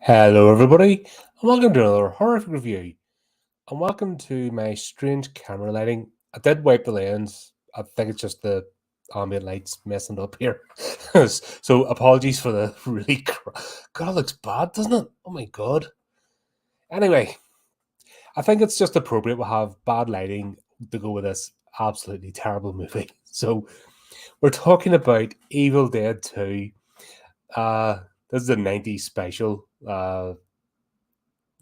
Hello, everybody, and welcome to another horrific review. And welcome to my strange camera lighting. I did wipe the lens. I think it's just the ambient lights messing up here. So apologies for the really. God, it looks bad, doesn't it? Oh my god. Anyway, I think it's just appropriate we have bad lighting to go with this absolutely terrible movie. So we're talking about Evil Dead 2. This is a 90s special.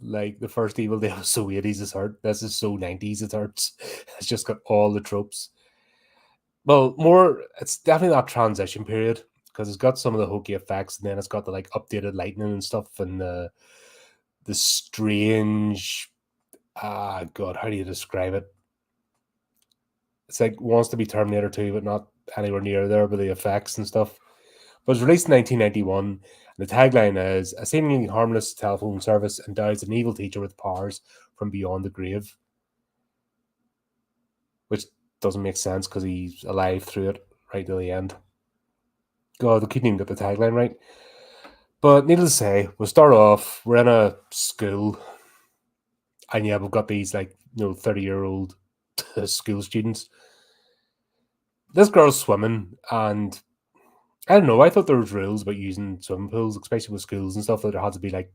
Like the first Evil Dead was so 80s it's hurt. This is so 90s it hurts. It's just got all the tropes. Well, more it's definitely that transition period because it's got some of the hokey effects and then it's got the like updated lighting and stuff and the strange god, how do you describe it? It's like wants to be Terminator 2, but not anywhere near there with the effects and stuff. But it was released in 1991, and the tagline is a seemingly harmless telephone service endows an evil teacher with powers from beyond the grave. Which doesn't make sense because he's alive through it right to the end. God, they couldn't even get the tagline right. But needless to say, we'll start off, we're in a school, and yeah, we've got these 30-year-old school students. This girl's swimming, and I don't know, I thought there was rules about using swimming pools, especially with schools and stuff, that there had to be like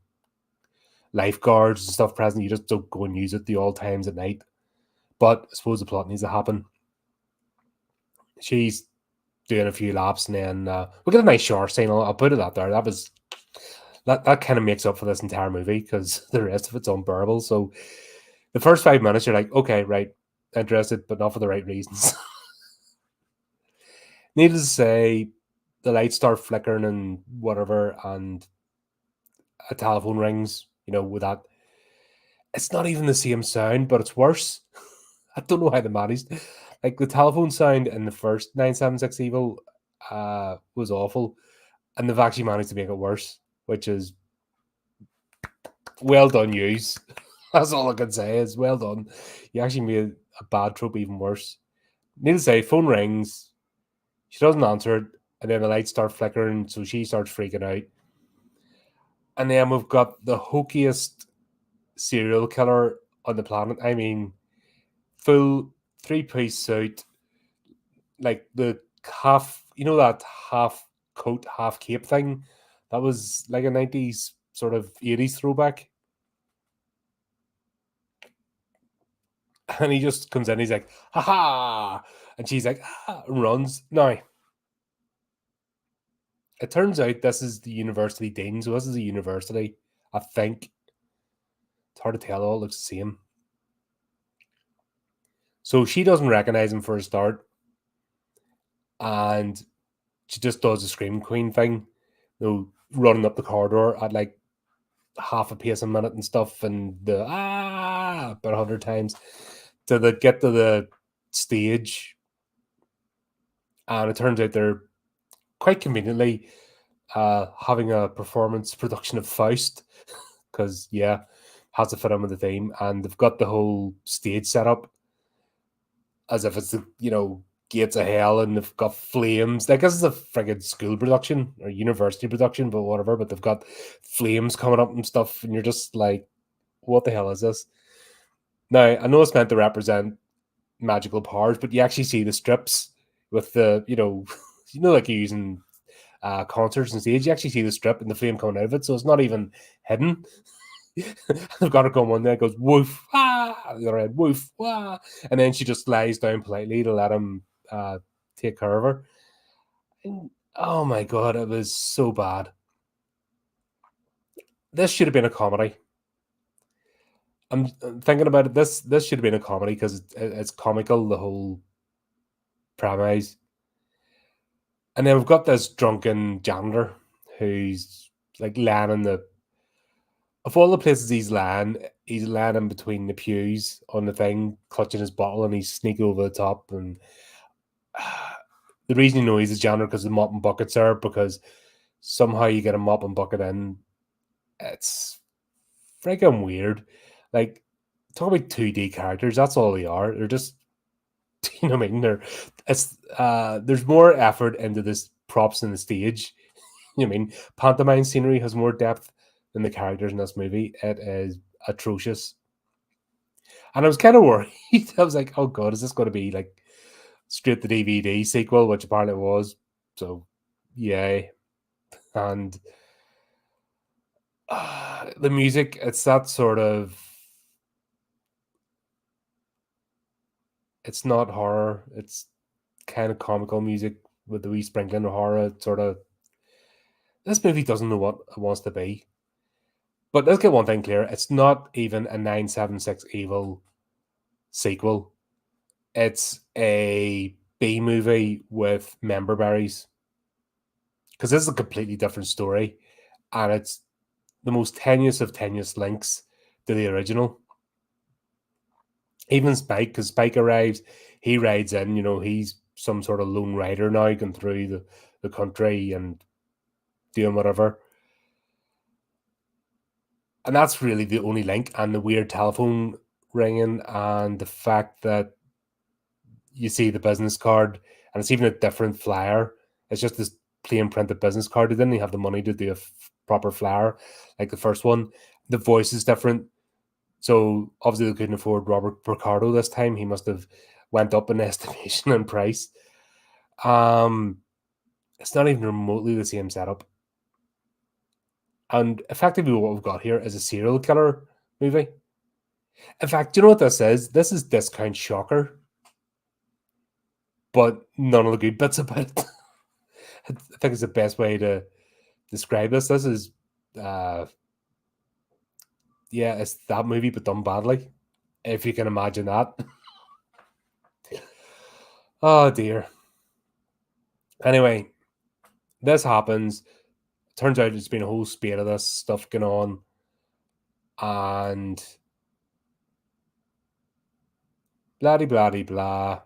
lifeguards and stuff present. You just don't go and use it the all times at night. But I suppose the plot needs to happen. She's doing a few laps, and then we get a nice shower scene. I'll put it out there. That kind of makes up for this entire movie because the rest of it's unbearable. So the first 5 minutes, you're like, okay, right, interested, but not for the right reasons. Needless to say, the lights start flickering and whatever, and a telephone rings. With that, it's not even the same sound, but it's worse. I don't know how they managed. Like the telephone sound in the first 976 Evil was awful, and they've actually managed to make it worse, which is well done, yous. That's all I can say is well done. You actually made a bad trope even worse. Needless to say, phone rings, she doesn't answer it, and then the lights start flickering, so she starts freaking out. And then we've got the hokiest serial killer on the planet. I mean, full 3-piece suit, like the half, that half coat, half cape thing. That was like a 90s sort of 80s throwback. And he just comes in, he's like, ha ha! And she's like, ah, and runs. Now, it turns out this is the university dean, so this is a university, I think. It's hard to tell, it all looks the same. So she doesn't recognize him for a start. And she just does the Scream Queen thing, running up the corridor at like half a pace a minute and stuff, and the about 100 times to get to the stage. And it turns out they're quite conveniently having a performance production of Faust, because has to fit in with the theme, and they've got the whole stage set up as if it's the gates of hell, and they've got flames. I guess it's a friggin' school production or university production, but whatever. But they've got flames coming up and stuff, and you're just like, what the hell is this? Now, I know it's meant to represent magical powers, but you actually see the strips with the, like you're using concerts and stage. You actually see the strip and the flame coming out of it, so it's not even hidden. They've got her going one there, goes woof, the other end, woof, and then she just lies down politely to let him take care of her. And, oh my god, it was so bad. This should have been a comedy. I'm thinking about it. This should have been a comedy because it's comical, the whole premise. And then we've got this drunken janitor who's like lying in the. Of all the places he's lying in between the pews on the thing, clutching his bottle, and he's sneaking over the top. And the reason you know he's a janitor because the mop and bucket's there, because somehow you get a mop and bucket in. It's freaking weird. Like, talk about 2D characters. That's all they are. They're just, you know what I mean? There's more effort into this props in the stage. You know what I mean? Pantomime scenery has more depth in the characters in this movie. It is atrocious. And I was kind of worried. I was like, oh God, is this going to be like straight to DVD sequel, which apparently it was. So, yay. And the music, it's that sort of, it's not horror. It's kind of comical music with the wee sprinkling of horror. It's sort of, this movie doesn't know what it wants to be. But let's get one thing clear. It's not even a 976 Evil sequel. It's a B movie with member berries. Because this is a completely different story. And it's the most tenuous of tenuous links to the original. Even Spike, because Spike arrives, he rides in, he's some sort of lone rider now, going through the country and doing whatever. And that's really the only link, and the weird telephone ringing, and the fact that you see the business card, and it's even a different flyer. It's just this plain printed business card. They didn't even have the money to do a proper flyer like the first one. The voice is different. So obviously they couldn't afford Robert Picardo this time. He must have went up in estimation and price. It's not even remotely the same setup. And effectively what we've got here is a serial killer movie. In fact, do you know what this is? This is Discount Shocker. But none of the good bits about it. I think it's the best way to describe this. This is, it's that movie, but done badly. If you can imagine that. Oh, dear. Anyway, this happens. Turns out it's been a whole spate of this stuff going on. And blah.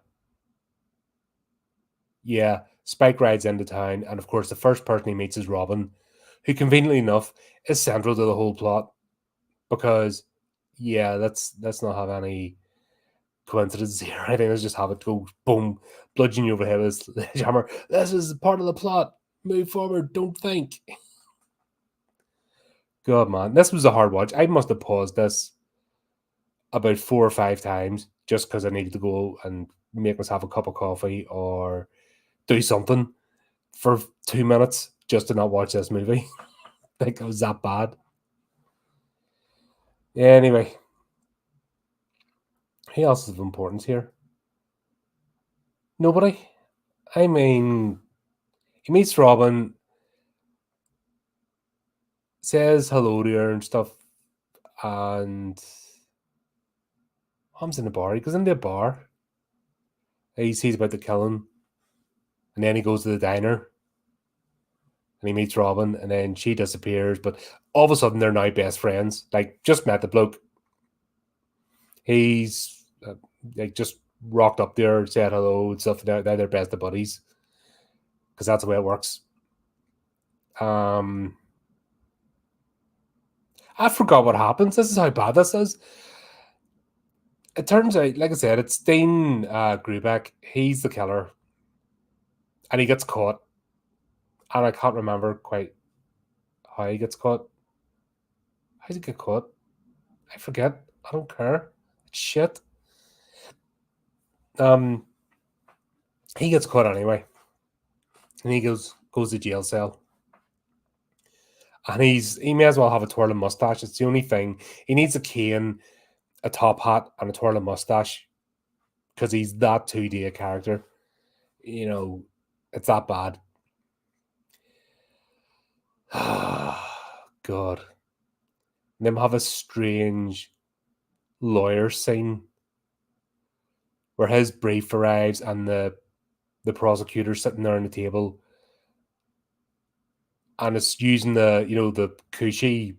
Yeah, Spike rides into town, and of course the first person he meets is Robin, who conveniently enough is central to the whole plot. Because, let's not have any coincidences here. I think let's just have it go boom, bludgeon you over the head with this hammer. This is part of the plot. Move forward, don't think. God, man, this was a hard watch. I must have paused this about 4 or 5 times just because I needed to go and make myself a cup of coffee or do something for 2 minutes just to not watch this movie. I think it was that bad. Anyway, who else is of importance here? Nobody. I mean, he meets Robin, says hello to her and stuff, and comes in the bar. He goes into a bar. He sees about the killing, and then he goes to the diner, and he meets Robin, and then she disappears. But all of a sudden, they're now best friends. Like, just met the bloke. He's just rocked up there, said hello and stuff. Now they're best of buddies because that's the way it works. I forgot what happens. This is how bad this is. It turns out, like I said, it's Dean Grubeck. He's the killer. And he gets caught. And I can't remember quite how he gets caught. How does he get caught? I forget. I don't care. It's shit. He gets caught anyway. And he goes to jail cell. And he may as well have a twirling mustache. It's the only thing. He needs a cane, a top hat, and a twirling mustache. Because he's that 2D a character. It's that bad. God. And them have a strange lawyer scene where his brief arrives and the prosecutor's sitting there on the table. And it's using the cushy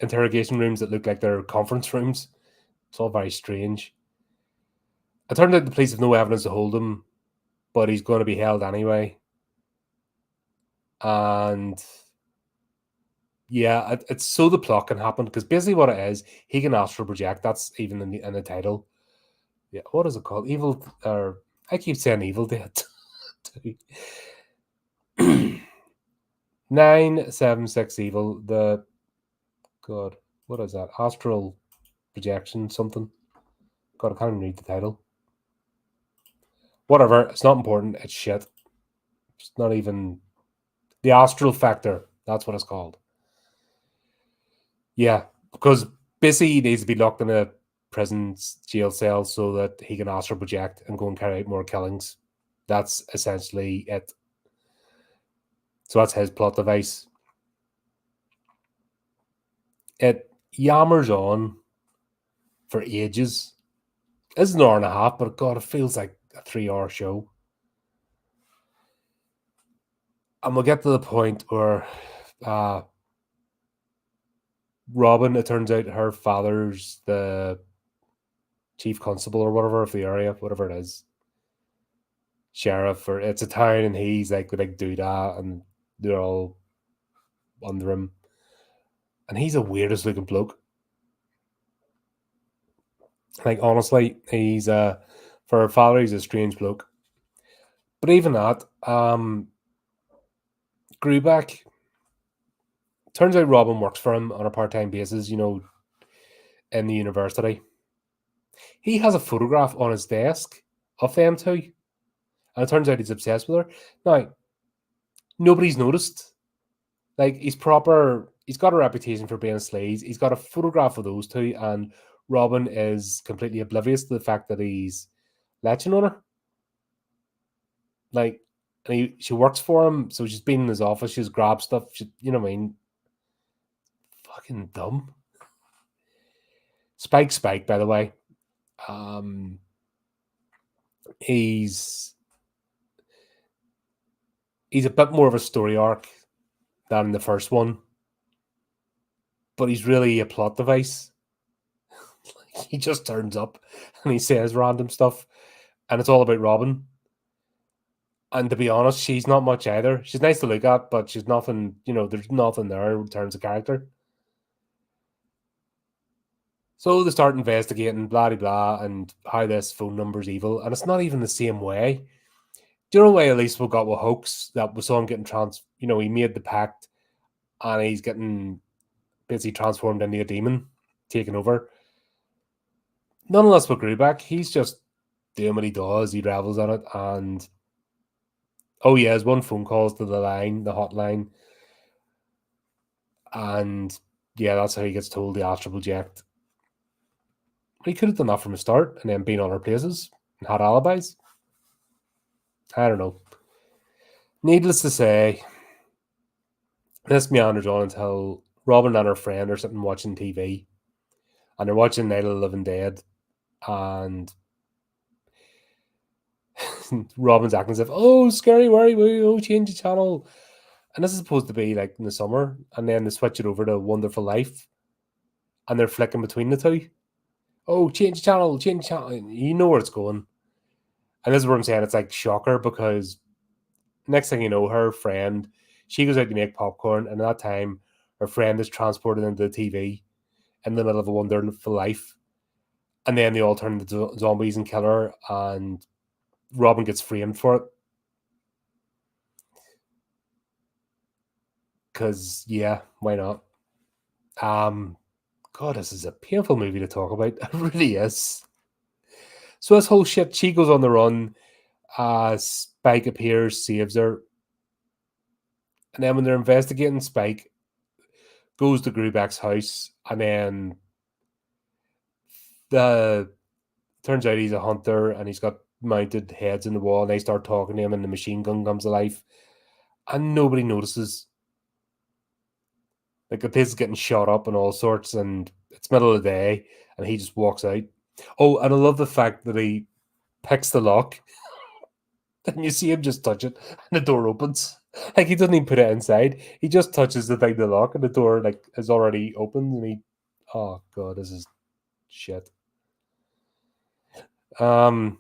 interrogation rooms that look like they're conference rooms. It's all very strange. It turned out the police have no evidence to hold him, but he's going to be held anyway. And it's so the plot can happen, because basically what it is, he can ask for project. That's even in the title. Yeah, what is it called? Evil, or I keep saying Evil Dead. 976 Evil. God, what is that? Astral projection something. God, I can't even read the title. Whatever, it's not important. It's shit. It's not even the astral factor. That's what it's called. Yeah, because basically he needs to be locked in a prison jail cell so that he can astral project and go and carry out more killings. That's essentially it. So that's his plot device. It yammers on for ages. It's an hour and a half, but God, it feels like a 3-hour show. And we'll get to the point where Robin, it turns out her father's the chief constable or whatever of the area, whatever it is. Sheriff, or it's a town, and he's like the big doodah, and they're all under him. And he's the weirdest looking bloke. Like, honestly, he's for a father, he's a strange bloke. But even that, Grubeck, turns out Robin works for him on a part-time basis, you know, in the university. He has a photograph on his desk of them two. And it turns out he's obsessed with her. Now, nobody's noticed. Like, he's got a reputation for being sleaze. He's got a photograph of those two, and Robin is completely oblivious to the fact that he's latching on her. Like, and she works for him, so she's been in his office, she's grabbed stuff, you know what I mean? Fucking dumb. Spike, by the way. He's a bit more of a story arc than the first one, but he's really a plot device. He just turns up and he says random stuff, and it's all about Robin. And to be honest, she's not much either. She's nice to look at, but she's nothing, you know, there's nothing there in terms of character. So they start investigating, blah, blah, blah, and how this phone number's evil. And it's not even the same way. Do you know why at least we got with Hoax, that we saw him getting you know, he made the pact and he's getting basically transformed into a demon, taking over. Nonetheless, with Grubeck, he's just doing what he does. He revels on it. And oh, yeah, his one phone calls to the hotline. And yeah, that's how he gets told the astral project. He could have done that from the start and then been on other places and had alibis. I don't know. Needless to say, this meanders on until Robin and her friend are sitting watching TV. And they're watching Night of the Living Dead. And Robin's acting as if, oh, scary, worry, oh, change the channel. And this is supposed to be like in the summer. And then they switch it over to Wonderful Life. And they're flicking between the two. Oh, change the channel. You know where it's going. And this is where I'm saying it's like shocker, because next thing you know, her friend, she goes out to make popcorn, and at that time, her friend is transported into the TV in the middle of a Wonderful Life. And then they all turn into zombies and kill her, and Robin gets framed for it. Because, yeah, why not? God, this is a painful movie to talk about. It really is. So this whole shit, she goes on the run. Spike appears, saves her. And then when they're investigating, Spike goes to Grubeck's house, and then turns out he's a hunter, and he's got mounted heads in the wall, and they start talking to him, and the machine gun comes alive. And nobody notices. Like, the place is getting shot up and all sorts, and it's middle of the day, and he just walks out. Oh, and I love the fact that he picks the lock, and you see him just touch it, and the door opens. Like, he doesn't even put it inside. He just touches the thing to lock, and the door like is already opened, and he, oh god, this is shit. Yeah,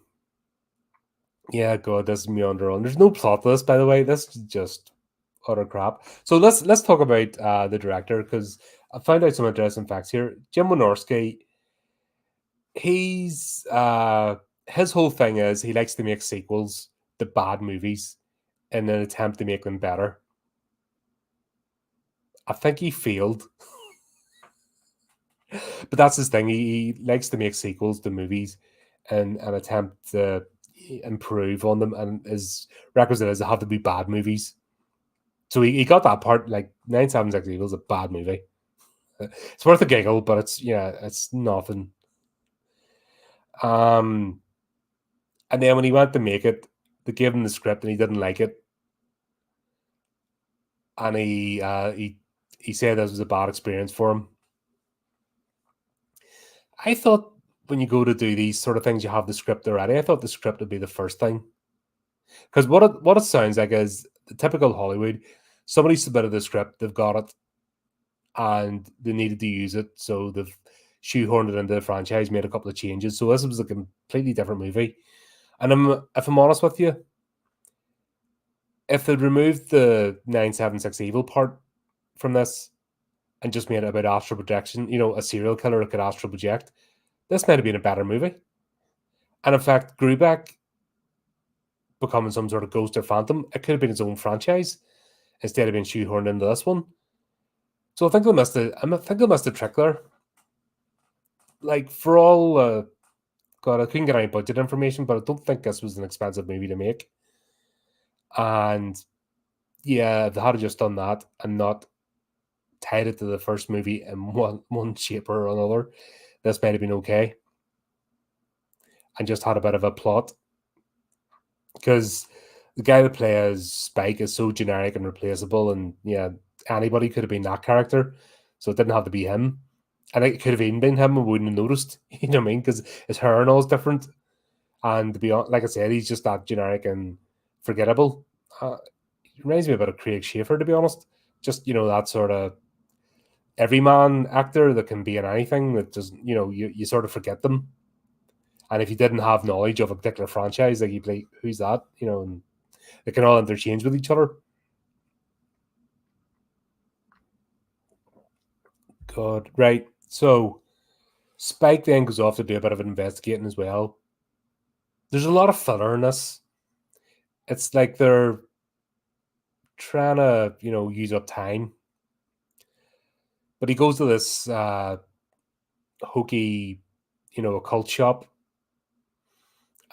god, this is meander on. There's no plot to this, by the way. This is just utter crap. So let's talk about the director, because I found out some interesting facts here. Jim Wynorski, he's his whole thing is he likes to make sequels to bad movies in an attempt to make them better. I think he failed. But that's his thing. He likes to make sequels to movies and attempt to improve on them. And his requisite is they have to be bad movies. So he got that part. Like 976 Evil is a bad movie. It's worth a giggle, but it's nothing. And then when he went to make it, they gave him the script and he didn't like it, and he said this was a bad experience for him. I thought when you go to do these sort of things, you have the script already. I thought the script would be the first thing, because what it sounds like is the typical Hollywood. Somebody submitted the script, they've got it, and they needed to use it, so they've shoehorned it into the franchise, made a couple of changes. So this was a completely different movie. And if I'm honest with you, if they'd removed the 976 Evil part from this and just made it about astral projection, a serial killer that could astral project, this might have been a better movie. And in fact, Grubeck becoming some sort of ghost or phantom, it could have been its own franchise instead of being shoehorned into this one. So I think they missed a trick there. Like, for all God, I couldn't get any budget information, but I don't think this was an expensive movie to make. And yeah, they had just done that and not tied it to the first movie in one shape or another, this might have been okay. And just had a bit of a plot. Because the guy that plays Spike is so generic and replaceable, and yeah, anybody could have been that character. So it didn't have to be him. And it could have even been him and we wouldn't have noticed. You know what I mean? Because his hair and all is different. And to be honest, like I said, he's just that generic and forgettable. He reminds me a bit of Craig Schaefer, to be honest. Just, that sort of everyman actor that can be in anything that just, you sort of forget them. And if you didn't have knowledge of a particular franchise, like you'd be like, who's that? And they can all interchange with each other. God, right. So Spike then goes off to do a bit of investigating as well. There's a lot of filler in this. It's like they're trying to, use up time. But he goes to this hokey, occult shop.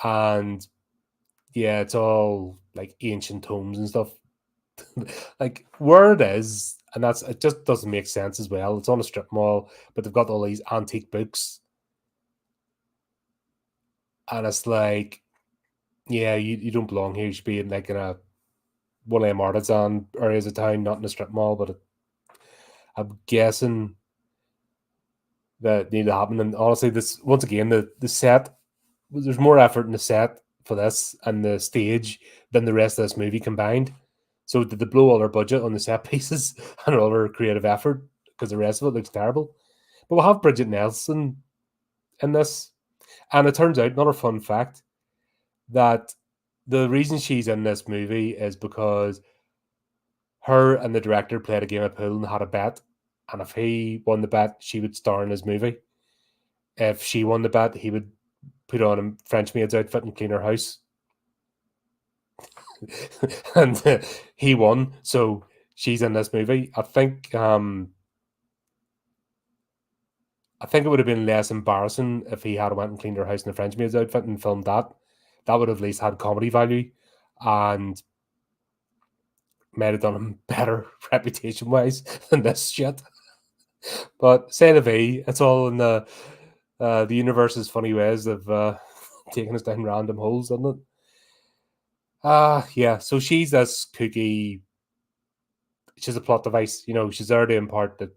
And yeah, it's all like ancient tomes and stuff. Like where it is, and it just doesn't make sense as well. It's on a strip mall, but they've got all these antique books. And it's like, yeah, you don't belong here. You should be in like in one of them artisan areas of town, not in a strip mall. But I'm guessing that need to happen. And honestly, this once again, the set, there's more effort in the set for this and the stage than the rest of this movie combined. So did they blow all their budget on the set pieces and all their creative effort because the rest of it looks terrible? But we'll have Bridget Nelson in this. And it turns out, another fun fact, that the reason she's in this movie is because her and the director played a game of pool and had a bet. And if he won the bet, she would star in his movie. If she won the bet, he would put on a French maid's outfit and clean her house. And he won, so she's in this movie. I think it would have been less embarrassing if he had went and cleaned her house in a French maid's outfit and filmed that. That would have at least had comedy value and might have done him better reputation wise than this shit. But say the V, it's all in the universe's funny ways of taking us down random holes, isn't it? Yeah. So she's this kooky. She's a plot device. She's there to impart that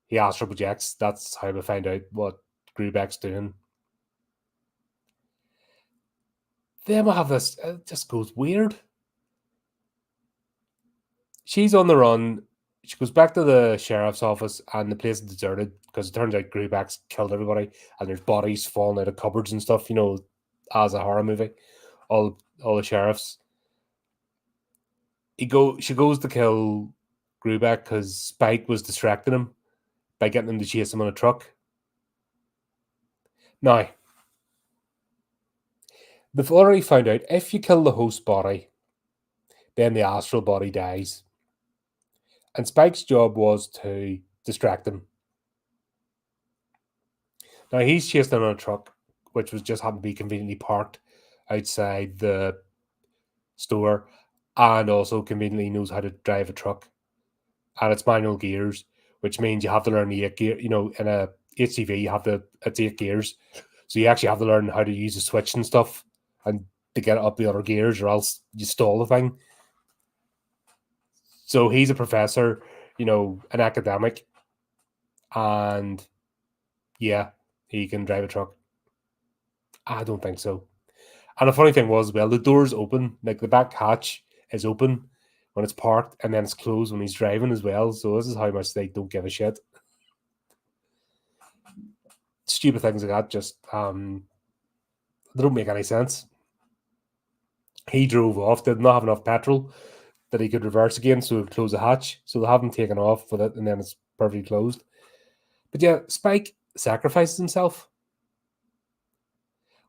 he astral projects. That's how we find out what Grubeck's doing. Then we'll have this. It just goes weird. She's on the run. She goes back to the sheriff's office and the place is deserted because it turns out Grubeck's killed everybody and there's bodies falling out of cupboards and stuff, as a horror movie. All the sheriffs. She goes to kill Grubeck because Spike was distracting him by getting him to chase him on a truck. Now, they've already found out if you kill the host body, then the astral body dies. And Spike's job was to distract him. Now he's chased down on a truck, which was just happened to be conveniently parked outside the store, and also conveniently knows how to drive a truck, and it's manual gears, which means you have to learn the 8 gear. You know, in a HCV, you have to it's 8 gears, so you actually have to learn how to use the switch and stuff, and to get up the other gears, or else you stall the thing. So he's a professor, you know, an academic, and yeah, he can drive a truck. I don't think so. And the funny thing was, well, the door's open, like the back hatch is open when it's parked, and then it's closed when he's driving as well. So this is how much they don't give a shit. Stupid things like that just they don't make any sense. He drove off, did not have enough petrol that he could reverse again, so he closed the hatch. So they haven't taken off with it, and then it's perfectly closed. But yeah, Spike sacrifices himself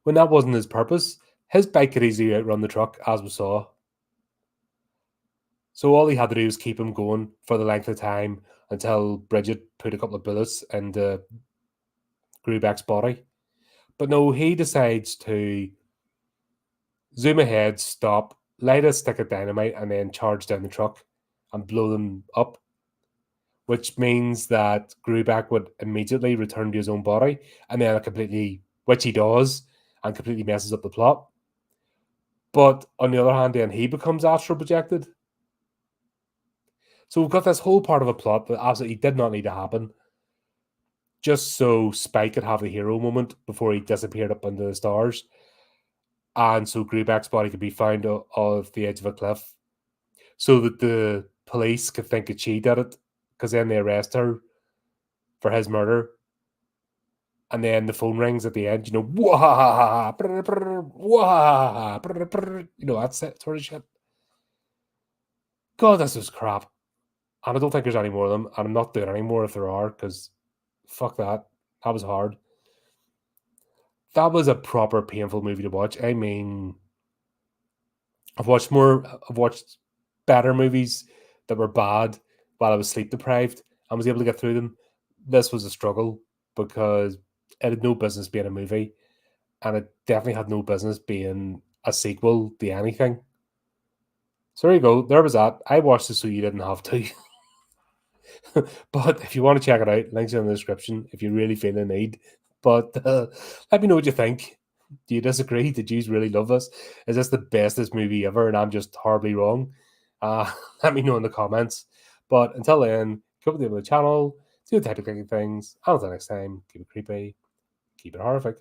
when that wasn't his purpose. His bike could easily outrun the truck, as we saw. So all he had to do was keep him going for the length of time until Bridget put a couple of bullets into Grubeck's body. But no, he decides to zoom ahead, stop, light a stick of dynamite, and then charge down the truck and blow them up, which means that Grubeck would immediately return to his own body, and then which he does, and completely messes up the plot. But on the other hand, then he becomes astral projected. So we've got this whole part of a plot that absolutely did not need to happen, just so Spike could have the hero moment before he disappeared up into the stars, and so Grubeck's body could be found off the edge of a cliff, so that the police could think that she did it, because then they arrest her for his murder. And then the phone rings at the end, you know, wah, wah, you know, that's it, sort of shit. God, this was crap. And I don't think there's any more of them. And I'm not doing any more if there are, because fuck that. That was hard. That was a proper painful movie to watch. I mean, I've watched better movies that were bad while I was sleep deprived and was able to get through them. This was a struggle because it had no business being a movie, and it definitely had no business being a sequel to anything. So there you go. There was that. I watched it so you didn't have to. But if you want to check it out, links in the description if you really feel the need. But let me know what you think. Do you disagree? Did you really love this? Is this the bestest movie ever and I'm just horribly wrong? Let me know in the comments. But until then, keep up to the channel, do the type of clicking things. Until next time, keep it creepy, keep it horrific.